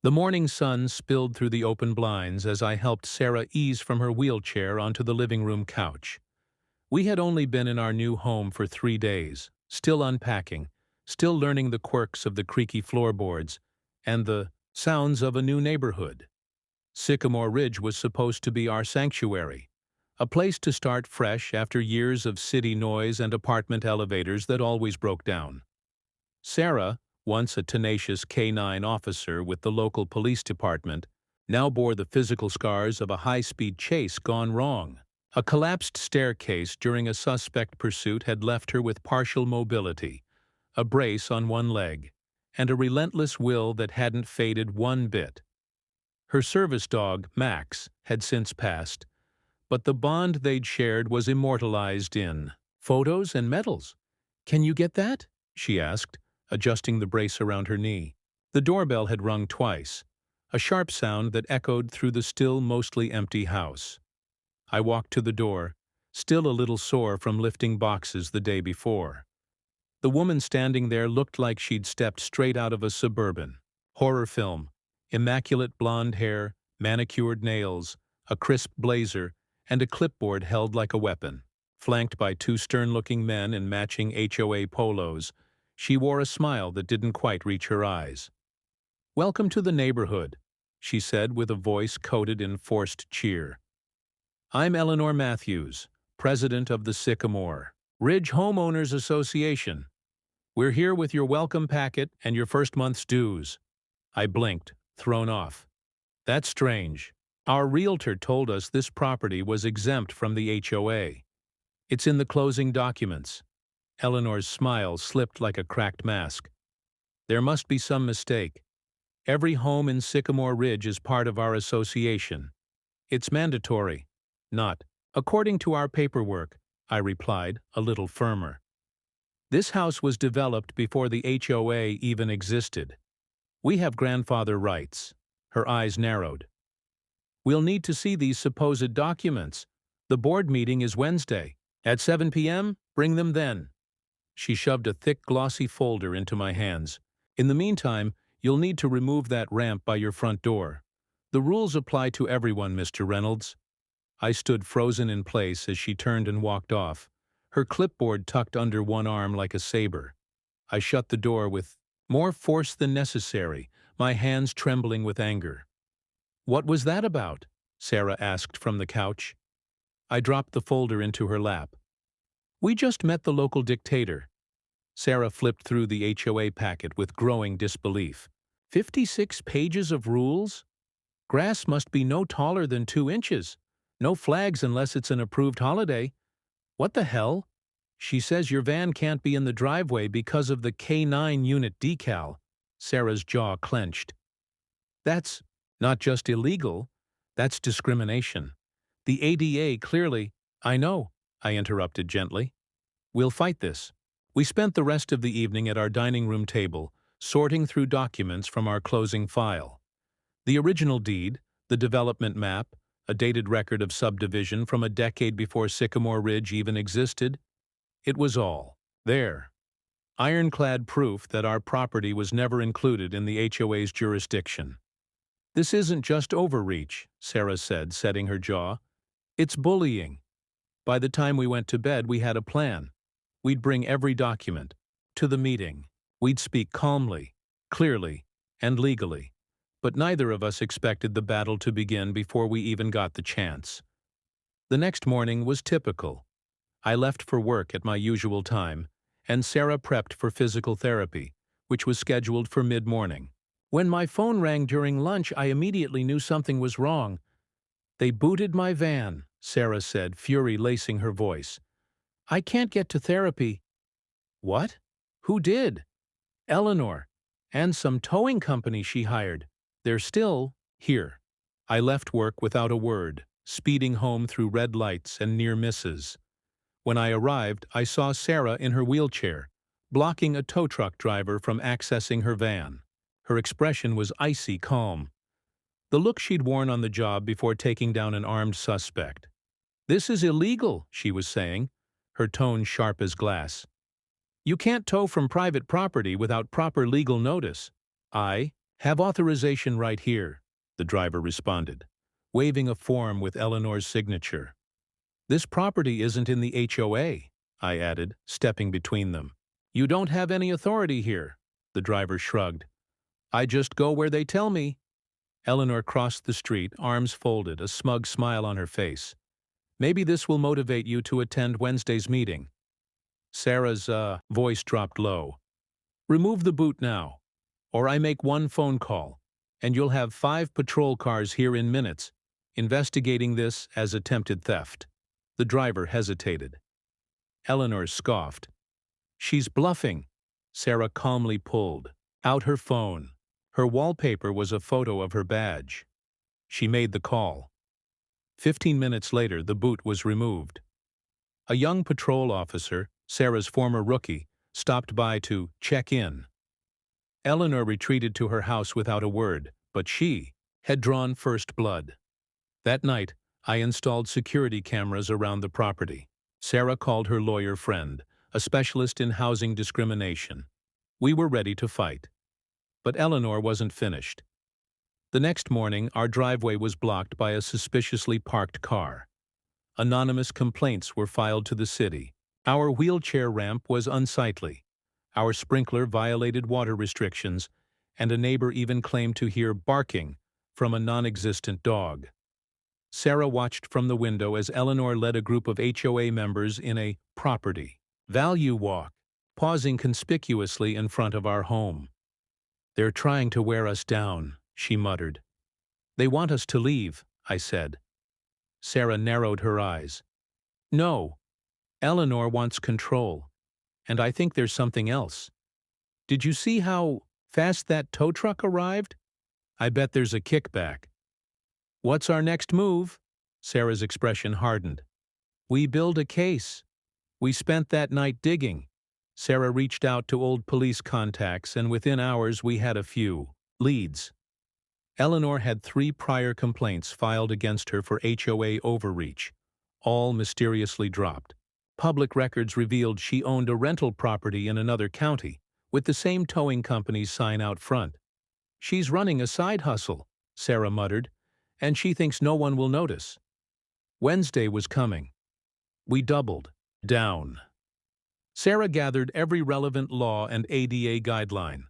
The morning sun spilled through the open blinds as I helped Sarah ease from her wheelchair onto the living room couch. We had only been in our new home for 3 days, still unpacking, still learning the quirks of the creaky floorboards and the sounds of a new neighborhood. Sycamore Ridge was supposed to be our sanctuary, a place to start fresh after years of city noise and apartment elevators that always broke down. Sarah, once a tenacious K-9 officer with the local police department, now bore the physical scars of a high-speed chase gone wrong. A collapsed staircase during a suspect pursuit had left her with partial mobility, a brace on one leg, and a relentless will that hadn't faded one bit. Her service dog, Max, had since passed, but the bond they'd shared was immortalized in photos and medals. "Can you get that?" she asked, adjusting the brace around her knee. The doorbell had rung twice, a sharp sound that echoed through the still mostly empty house. I walked to the door, still a little sore from lifting boxes the day before. The woman standing there looked like she'd stepped straight out of a suburban horror film. Immaculate blonde hair, manicured nails, a crisp blazer, and a clipboard held like a weapon. Flanked by two stern-looking men in matching HOA polos, she wore a smile that didn't quite reach her eyes. "Welcome to the neighborhood," she said with a voice coated in forced cheer. "I'm Eleanor Matthews, president of the Sycamore Ridge Homeowners Association. We're here with your welcome packet and your first month's dues." I blinked, thrown off. "That's strange. Our realtor told us this property was exempt from the HOA. It's in the closing documents." Eleanor's smile slipped like a cracked mask. "There must be some mistake. Every home in Sycamore Ridge is part of our association. It's mandatory." "Not according to our paperwork," I replied, a little firmer. "This house was developed before the HOA even existed. We have grandfather rights." Her eyes narrowed. "We'll need to see these supposed documents. The board meeting is Wednesday. At 7 p.m., bring them then." She shoved a thick, glossy folder into my hands. "In the meantime, you'll need to remove that ramp by your front door. The rules apply to everyone, Mr. Reynolds." I stood frozen in place as she turned and walked off, her clipboard tucked under one arm like a saber. I shut the door with more force than necessary, my hands trembling with anger. "What was that about?" Sarah asked from the couch. I dropped the folder into her lap. "We just met the local dictator." Sarah flipped through the HOA packet with growing disbelief. 56 pages of rules? Grass must be no taller than 2 inches. No flags unless it's an approved holiday. What the hell? She says your van can't be in the driveway because of the K9 unit decal. Sarah's jaw clenched. "That's not just illegal, that's discrimination. The ADA clearly—" "I know," I interrupted gently. "We'll fight this." We spent the rest of the evening at our dining room table, sorting through documents from our closing file. The original deed, the development map, a dated record of subdivision from a decade before Sycamore Ridge even existed. It was all there. Ironclad proof that our property was never included in the HOA's jurisdiction. "This isn't just overreach," Sarah said, setting her jaw. "It's bullying." By the time we went to bed, we had a plan. We'd bring every document to the meeting. We'd speak calmly, clearly, and legally. But neither of us expected the battle to begin before we even got the chance. The next morning was typical. I left for work at my usual time, and Sarah prepped for physical therapy, which was scheduled for mid-morning. When my phone rang during lunch, I immediately knew something was wrong. "They booted my van," Sarah said, fury lacing her voice. "I can't get to therapy." "What? Who did?" "Eleanor, and some towing company she hired. They're still here." I left work without a word, speeding home through red lights and near misses. When I arrived, I saw Sarah in her wheelchair, blocking a tow truck driver from accessing her van. Her expression was icy calm, the look she'd worn on the job before taking down an armed suspect. "This is illegal," she was saying, her tone sharp as glass. "You can't tow from private property without proper legal notice." I Have authorization right here, the driver responded, waving a form with Eleanor's signature. This property isn't in the HOA, I added, stepping between them. You don't have any authority here, the driver shrugged. I just go where they tell me. Eleanor crossed the street, arms folded, a smug smile on her face. Maybe this will motivate you to attend Wednesday's meeting. Sarah's voice dropped low. Remove the boot now, or I make one phone call, and you'll have 5 patrol cars here in minutes, investigating this as attempted theft. The driver hesitated. Eleanor scoffed. She's bluffing. Sarah calmly pulled out her phone. Her wallpaper was a photo of her badge. She made the call. 15 minutes later, the boot was removed. A young patrol officer, Sarah's former rookie, stopped by to check in. Eleanor retreated to her house without a word, but she had drawn first blood. That night, I installed security cameras around the property. Sarah called her lawyer friend, a specialist in housing discrimination. We were ready to fight. But Eleanor wasn't finished. The next morning, our driveway was blocked by a suspiciously parked car. Anonymous complaints were filed to the city. Our wheelchair ramp was unsightly. Our sprinkler violated water restrictions, and a neighbor even claimed to hear barking from a non-existent dog. Sarah watched from the window as Eleanor led a group of HOA members in a property value walk, pausing conspicuously in front of our home. They're trying to wear us down, she muttered. They want us to leave, I said. Sarah narrowed her eyes. No, Eleanor wants control, and I think there's something else. Did you see how fast that tow truck arrived? I bet there's a kickback. What's our next move? Sarah's expression hardened. We build a case. We spent that night digging. Sarah reached out to old police contacts, and within hours we had a few leads. Eleanor had 3 prior complaints filed against her for HOA overreach, all mysteriously dropped. Public records revealed she owned a rental property in another county, with the same towing company's sign out front. She's running a side hustle, Sarah muttered, and she thinks no one will notice. Wednesday was coming. We doubled down. Sarah gathered every relevant law and ADA guideline.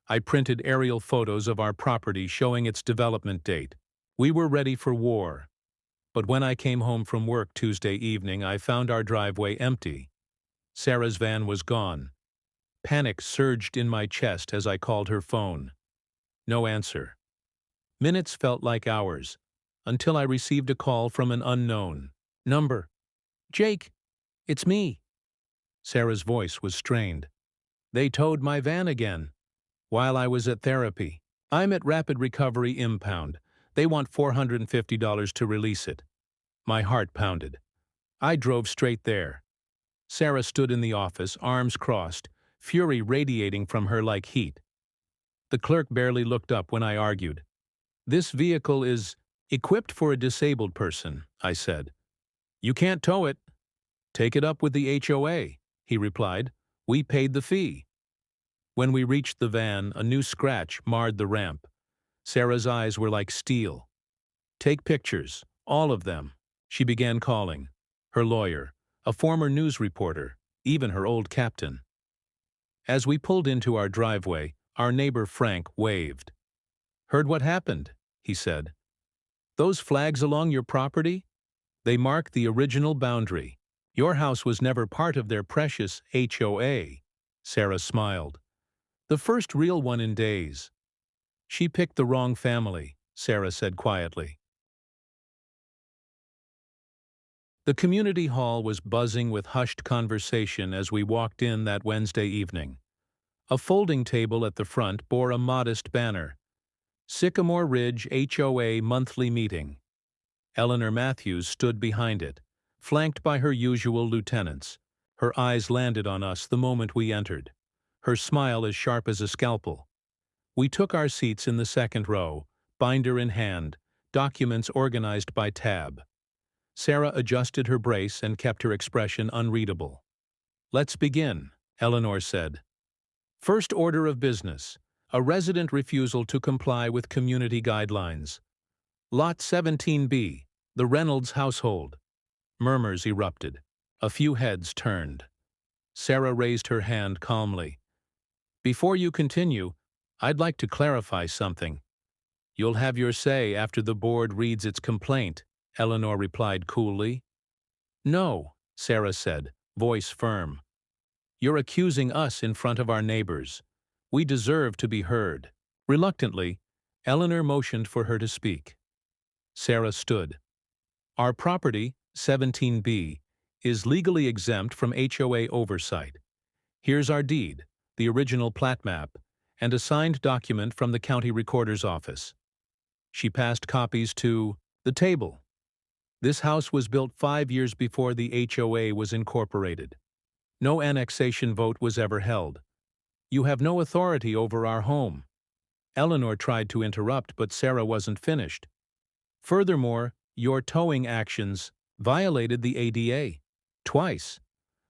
I printed aerial photos of our property showing its development date. We were ready for war. But when I came home from work Tuesday evening, I found our driveway empty. Sarah's van was gone. Panic surged in my chest as I called her phone. No answer. Minutes felt like hours, until I received a call from an unknown number. Jake, it's me. Sarah's voice was strained. They towed my van again. While I was at therapy. I'm at Rapid Recovery Impound. They want $450 to release it. My heart pounded. I drove straight there. Sarah stood in the office, arms crossed, fury radiating from her like heat. The clerk barely looked up when I argued. This vehicle is equipped for a disabled person, I said. You can't tow it. Take it up with the HOA, he replied. We paid the fee. When we reached the van, a new scratch marred the ramp. Sarah's eyes were like steel. Take pictures, all of them. She began calling. Her lawyer, a former news reporter, even her old captain. As we pulled into our driveway, our neighbor Frank waved. Heard what happened, he said. Those flags along your property? They mark the original boundary. Your house was never part of their precious HOA. Sarah smiled. The first real one in days. She picked the wrong family, Sarah said quietly. The community hall was buzzing with hushed conversation as we walked in that Wednesday evening. A folding table at the front bore a modest banner. Sycamore Ridge HOA Monthly Meeting. Eleanor Matthews stood behind it, flanked by her usual lieutenants. Her eyes landed on us the moment we entered, her smile as sharp as a scalpel. We took our seats in the second row, binder in hand, documents organized by tab. Sarah adjusted her brace and kept her expression unreadable. Let's begin, Eleanor said. First order of business. A resident refusal to comply with community guidelines. Lot 17B, the Reynolds household. Murmurs erupted. A few heads turned. Sarah raised her hand calmly. Before you continue, I'd like to clarify something. You'll have your say after the board reads its complaint, Eleanor replied coolly. No, Sarah said, voice firm. You're accusing us in front of our neighbors. We deserve to be heard. Reluctantly, Eleanor motioned for her to speak. Sarah stood. Our property, 17B, is legally exempt from HOA oversight. Here's our deed, the original plat map, and a signed document from the county recorder's office. She passed copies to the table. This house was built 5 years before the HOA was incorporated. No annexation vote was ever held. You have no authority over our home. Eleanor tried to interrupt, but Sarah wasn't finished. Furthermore, your towing actions violated the ADA. Twice.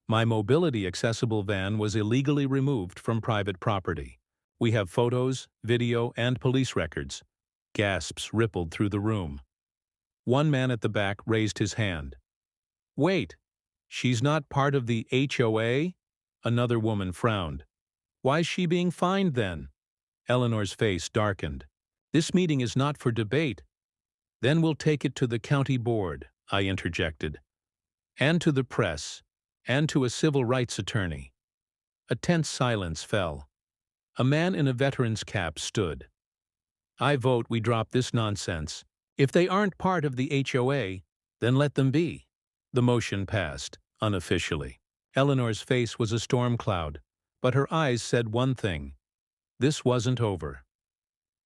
My mobility-accessible van was illegally removed from private property. We have photos, video, and police records. Gasps rippled through the room. One man at the back raised his hand. Wait, she's not part of the HOA? Another woman frowned. Why's she being fined then? Eleanor's face darkened. This meeting is not for debate. Then we'll take it to the county board, I interjected. And to the press, and to a civil rights attorney. A tense silence fell. A man in a veteran's cap stood. I vote we drop this nonsense. If they aren't part of the HOA, then let them be. The motion passed, unofficially. Eleanor's face was a storm cloud, but her eyes said one thing. This wasn't over.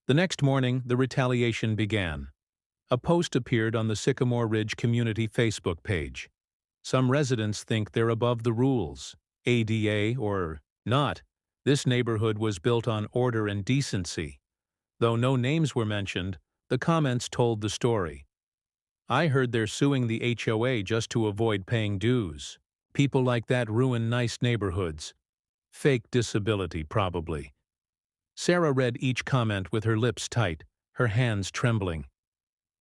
The next morning, the retaliation began. A post appeared on the Sycamore Ridge Community Facebook page. Some residents think they're above the rules. ADA or not, this neighborhood was built on order and decency. Though no names were mentioned, the comments told the story. I heard they're suing the HOA just to avoid paying dues. People like that ruin nice neighborhoods. Fake disability, probably. Sarah read each comment with her lips tight, her hands trembling.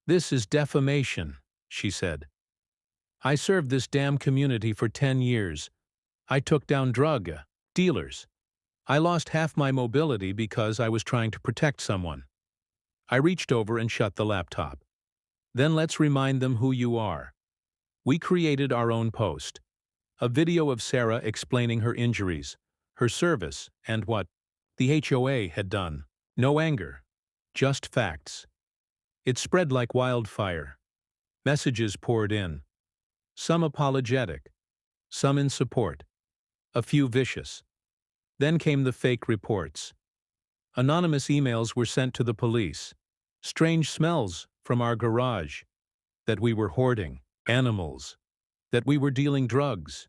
This is defamation, she said. I served this damn community for 10 years. I took down drug dealers. I lost half my mobility because I was trying to protect someone. I reached over and shut the laptop. Then let's remind them who you are. We created our own post. A video of Sarah explaining her injuries, her service, and what the HOA had done. No anger, just facts. It spread like wildfire. Messages poured in. Some apologetic, some in support, a few vicious. Then came the fake reports. Anonymous emails were sent to the police. Strange smells from our garage. That we were hoarding animals. That we were dealing drugs.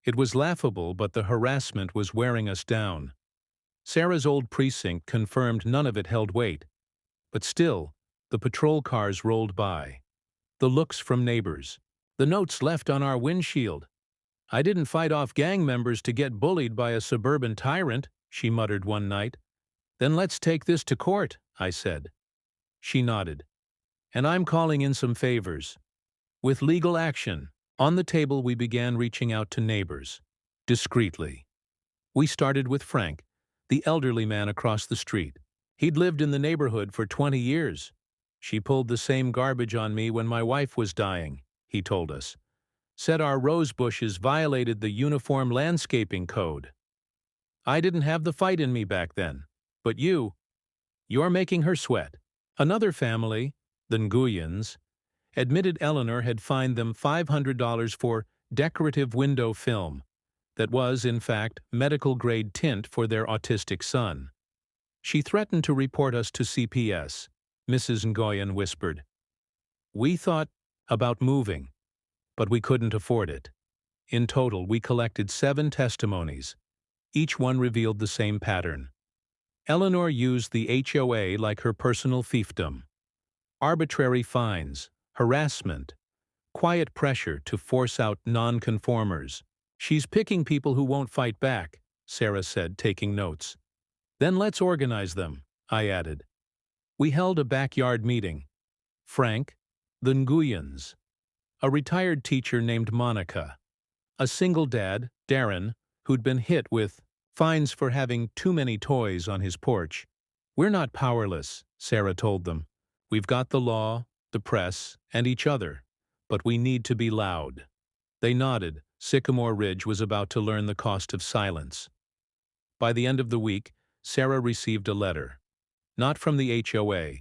It was laughable, but the harassment was wearing us down. Sarah's old precinct confirmed none of it held weight. But still, the patrol cars rolled by. The looks from neighbors. The notes left on our windshield. I didn't fight off gang members to get bullied by a suburban tyrant, she muttered one night. Then let's take this to court, I said. She nodded. And I'm calling in some favors. With legal action. On the table we began reaching out to neighbors. Discreetly. We started with Frank, the elderly man across the street. He'd lived in the neighborhood for 20 years. She pulled the same garbage on me when my wife was dying, he told us. Said our rose bushes violated the Uniform Landscaping Code. I didn't have the fight in me back then, but you're making her sweat. Another family, the Nguyens, admitted Eleanor had fined them $500 for decorative window film that was, in fact, medical-grade tint for their autistic son. She threatened to report us to CPS, Mrs. Nguyen whispered. We thought about moving, but we couldn't afford it. In total, we collected 7 testimonies. Each one revealed the same pattern. Eleanor used the HOA like her personal fiefdom. Arbitrary fines, harassment, quiet pressure to force out non-conformers. She's picking people who won't fight back, Sarah said, taking notes. Then let's organize them, I added. We held a backyard meeting. Frank, the Nguyens, a retired teacher named Monica, a single dad, Darren, who'd been hit with fines for having too many toys on his porch. We're not powerless, Sarah told them. We've got the law, the press, and each other, but we need to be loud. They nodded. Sycamore Ridge was about to learn the cost of silence. By the end of the week, Sarah received a letter. Not from the HOA,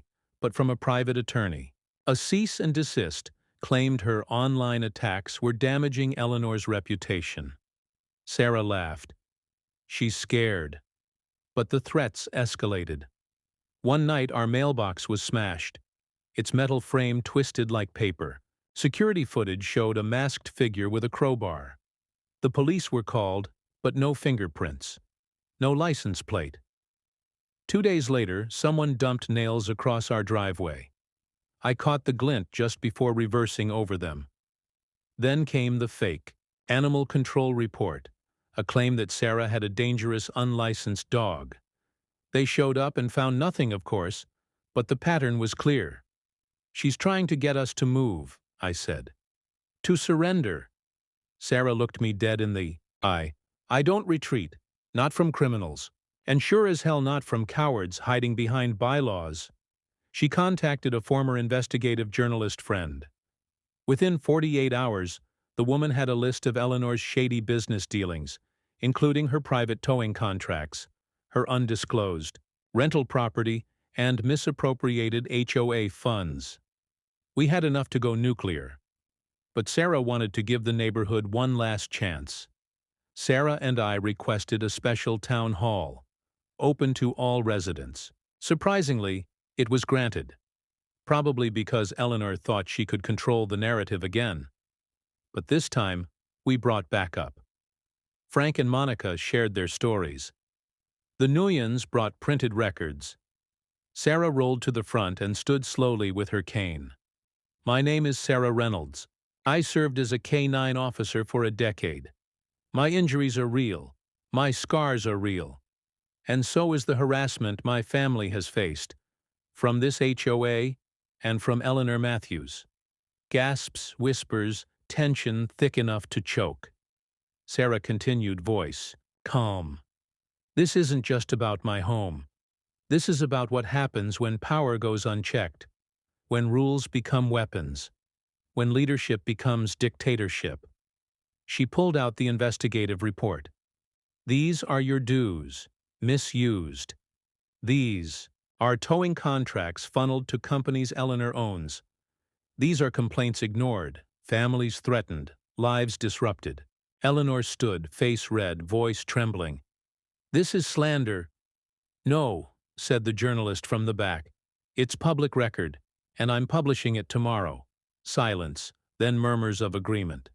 but from a private attorney. A cease and desist claimed her online attacks were damaging Eleanor's reputation. Sarah laughed. She's scared. But the threats escalated. One night our mailbox was smashed. Its metal frame twisted like paper. Security footage showed a masked figure with a crowbar. The police were called, but no fingerprints. No license plate. 2 days later, someone dumped nails across our driveway. I caught the glint just before reversing over them. Then came the fake animal control report, a claim that Sarah had a dangerous unlicensed dog. They showed up and found nothing, of course, but the pattern was clear. She's trying to get us to move, I said. To surrender. Sarah looked me dead in the eye. I don't retreat, not from criminals, and sure as hell not from cowards hiding behind bylaws. She contacted a former investigative journalist friend. Within 48 hours, the woman had a list of Eleanor's shady business dealings, including her private towing contracts, her undisclosed rental property, and misappropriated HOA funds. We had enough to go nuclear. But Sarah wanted to give the neighborhood one last chance. Sarah and I requested a special town hall, open to all residents. Surprisingly, it was granted. Probably because Eleanor thought she could control the narrative again. But this time, we brought backup. Frank and Monica shared their stories. The Nguyens brought printed records. Sarah rolled to the front and stood slowly with her cane. My name is Sarah Reynolds. I served as a K-9 officer for a decade. My injuries are real. My scars are real. And so is the harassment my family has faced. From this HOA and from Eleanor Matthews. Gasps, whispers, tension thick enough to choke. Sarah continued, voice calm. This isn't just about my home. This is about what happens when power goes unchecked, when rules become weapons, when leadership becomes dictatorship. She pulled out the investigative report. These are your dues, misused. These are towing contracts funneled to companies Eleanor owns. These are complaints ignored, families threatened, lives disrupted. Eleanor stood, face red, voice trembling. This is slander. No, said the journalist from the back. It's public record, and I'm publishing it tomorrow. Silence, then murmurs of agreement.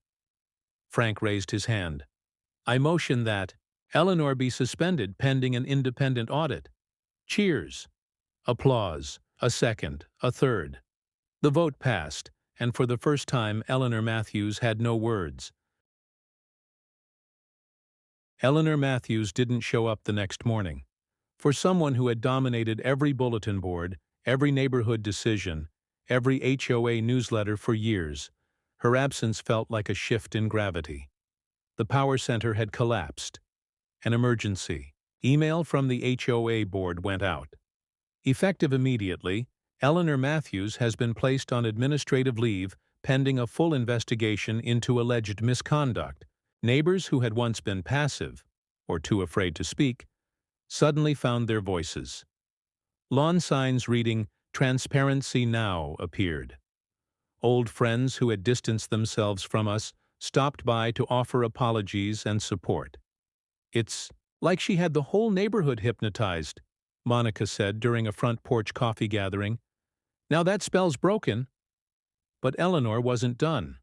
Frank raised his hand. I motion that Eleanor be suspended pending an independent audit. Cheers. Applause. A second, a third. The vote passed, and for the first time Eleanor Matthews had no words. Eleanor Matthews didn't show up the next morning. For someone who had dominated every bulletin board, every neighborhood decision, every HOA newsletter for years, her absence felt like a shift in gravity. The power center had collapsed. An emergency. Email from the HOA board went out. Effective immediately, Eleanor Matthews has been placed on administrative leave pending a full investigation into alleged misconduct. Neighbors who had once been passive, or too afraid to speak, suddenly found their voices. Lawn signs reading, "Transparency Now," appeared. Old friends who had distanced themselves from us stopped by to offer apologies and support. It's like she had the whole neighborhood hypnotized, Monica said during a front porch coffee gathering. Now that spell's broken. But Eleanor wasn't done.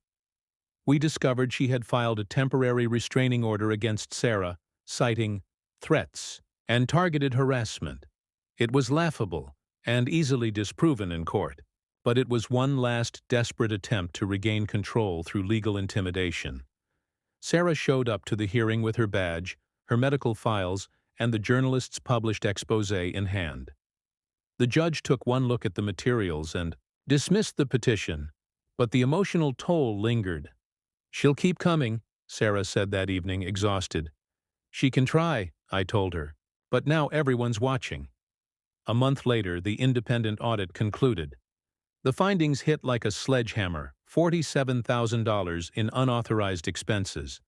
We discovered she had filed a temporary restraining order against Sarah, citing threats and targeted harassment. It was laughable and easily disproven in court, but it was one last desperate attempt to regain control through legal intimidation. Sarah showed up to the hearing with her badge, her medical files, and the journalists' published exposé in hand. The judge took one look at the materials and dismissed the petition, but the emotional toll lingered. "She'll keep coming," Sarah said that evening, exhausted. "She can try," I told her, "but now everyone's watching." A month later, the independent audit concluded. The findings hit like a sledgehammer: $47,000 in unauthorized expenses,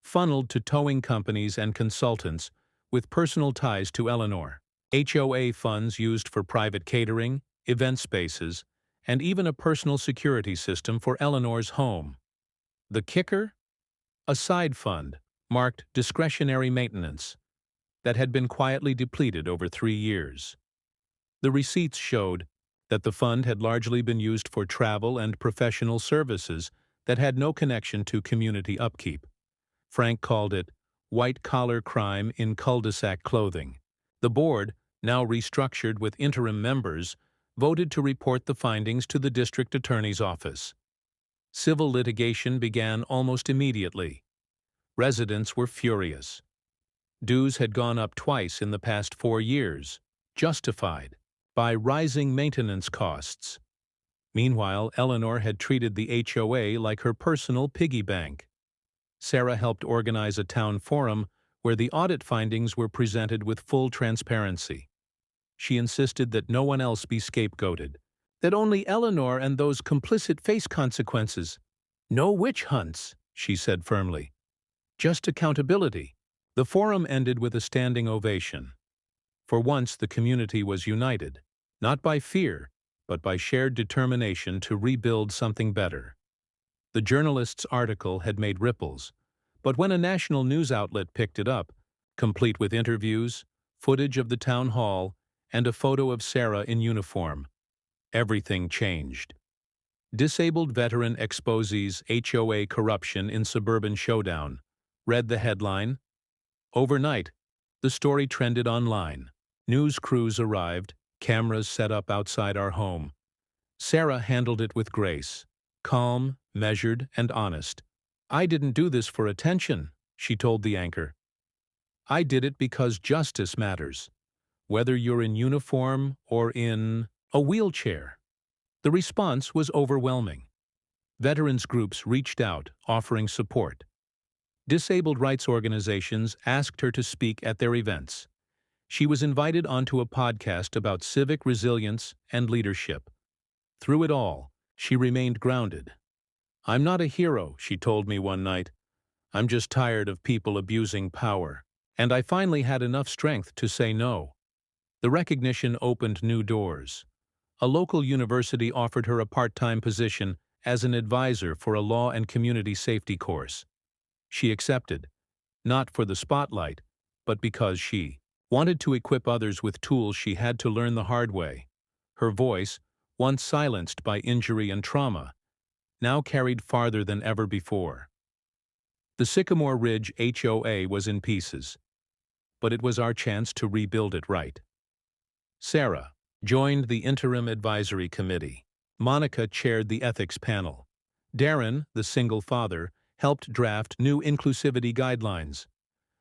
funneled to towing companies and consultants with personal ties to Eleanor. HOA funds used for private catering, event spaces, and even a personal security system for Eleanor's home. The kicker? A side fund, marked discretionary maintenance, that had been quietly depleted over 3 years. The receipts showed that the fund had largely been used for travel and professional services that had no connection to community upkeep. Frank called it white-collar crime in cul-de-sac clothing. The board, now restructured with interim members, voted to report the findings to the district attorney's office. Civil litigation began almost immediately. Residents were furious. Dues had gone up twice in the past 4 years, justified by rising maintenance costs. Meanwhile, Eleanor had treated the HOA like her personal piggy bank. Sarah helped organize a town forum where the audit findings were presented with full transparency. She insisted that no one else be scapegoated, that only Eleanor and those complicit face consequences. "No witch hunts," she said firmly. "Just accountability." The forum ended with a standing ovation. For once, the community was united, not by fear, but by shared determination to rebuild something better. The journalist's article had made ripples, but when a national news outlet picked it up, complete with interviews, footage of the town hall, and a photo of Sarah in uniform, everything changed. "Disabled Veteran Exposes HOA Corruption in Suburban Showdown," read the headline. Overnight, the story trended online. News crews arrived, cameras set up outside our home. Sarah handled it with grace, calm, measured, and honest. "I didn't do this for attention," she told the anchor. "I did it because justice matters, whether you're in uniform or in a wheelchair." The response was overwhelming. Veterans groups reached out, offering support. Disabled rights organizations asked her to speak at their events. She was invited onto a podcast about civic resilience and leadership. Through it all, she remained grounded. "I'm not a hero," she told me one night. "I'm just tired of people abusing power. And I finally had enough strength to say no." The recognition opened new doors. A local university offered her a part-time position as an advisor for a law and community safety course. She accepted, not for the spotlight, but because she wanted to equip others with tools she had to learn the hard way. Her voice, once silenced by injury and trauma, now carried farther than ever before. The Sycamore Ridge HOA was in pieces, but it was our chance to rebuild it right. Sarah joined the interim advisory committee. Monica chaired the ethics panel. Darren, the single father, helped draft new inclusivity guidelines.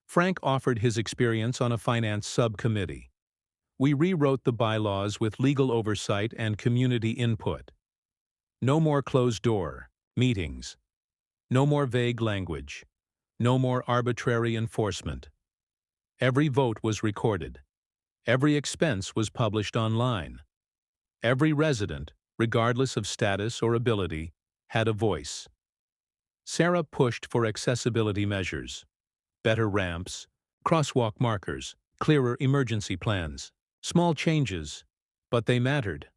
Frank offered his experience on a finance subcommittee. We rewrote the bylaws with legal oversight and community input. No more closed-door meetings. No more vague language. No more arbitrary enforcement. Every vote was recorded. Every expense was published online. Every resident, regardless of status or ability, had a voice. Sarah pushed for accessibility measures, better ramps, crosswalk markers, clearer emergency plans. Small changes, but they mattered.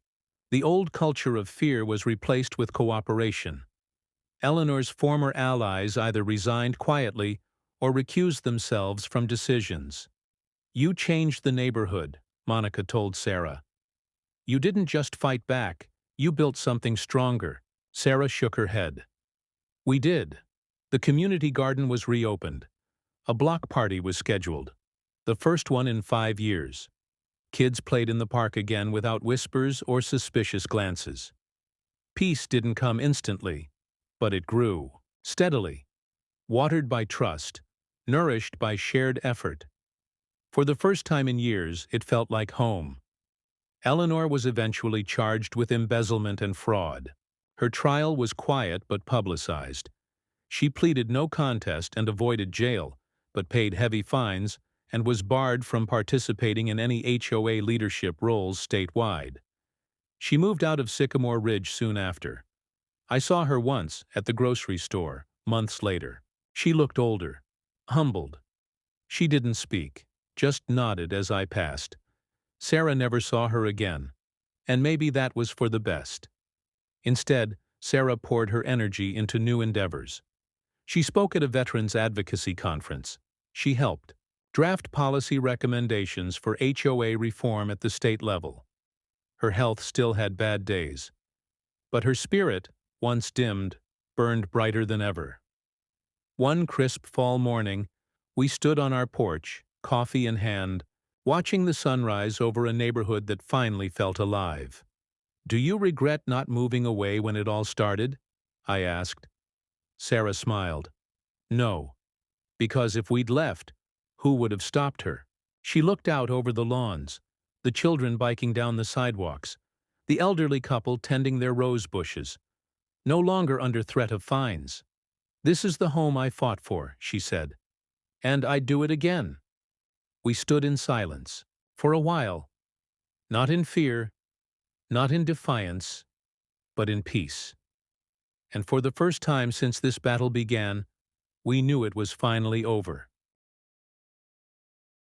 The old culture of fear was replaced with cooperation. Eleanor's former allies either resigned quietly or recused themselves from decisions. "You changed the neighborhood," Monica told Sarah. "You didn't just fight back, you built something stronger." Sarah shook her head. "We did." The community garden was reopened. A block party was scheduled, the first one in 5 years. Kids played in the park again without whispers or suspicious glances. Peace didn't come instantly, but it grew, steadily, watered by trust, nourished by shared effort. For the first time in years, it felt like home. Eleanor was eventually charged with embezzlement and fraud. Her trial was quiet but publicized. She pleaded no contest and avoided jail, but paid heavy fines and was barred from participating in any HOA leadership roles statewide. She moved out of Sycamore Ridge soon after. I saw her once at the grocery store, months later. She looked older, humbled. She didn't speak, just nodded as I passed. Sarah never saw her again, and maybe that was for the best. Instead, Sarah poured her energy into new endeavors. She spoke at a veterans advocacy conference. She helped draft policy recommendations for HOA reform at the state level. Her health still had bad days, but her spirit, once dimmed, burned brighter than ever. One crisp fall morning, we stood on our porch, coffee in hand, watching the sunrise over a neighborhood that finally felt alive. "Do you regret not moving away when it all started?" I asked. Sarah smiled. "No, because if we'd left, who would have stopped her?" She looked out over the lawns, the children biking down the sidewalks, the elderly couple tending their rose bushes, no longer under threat of fines. "This is the home I fought for," she said, "and I'd do it again." We stood in silence, for a while, not in fear, not in defiance, but in peace. And for the first time since this battle began, we knew it was finally over.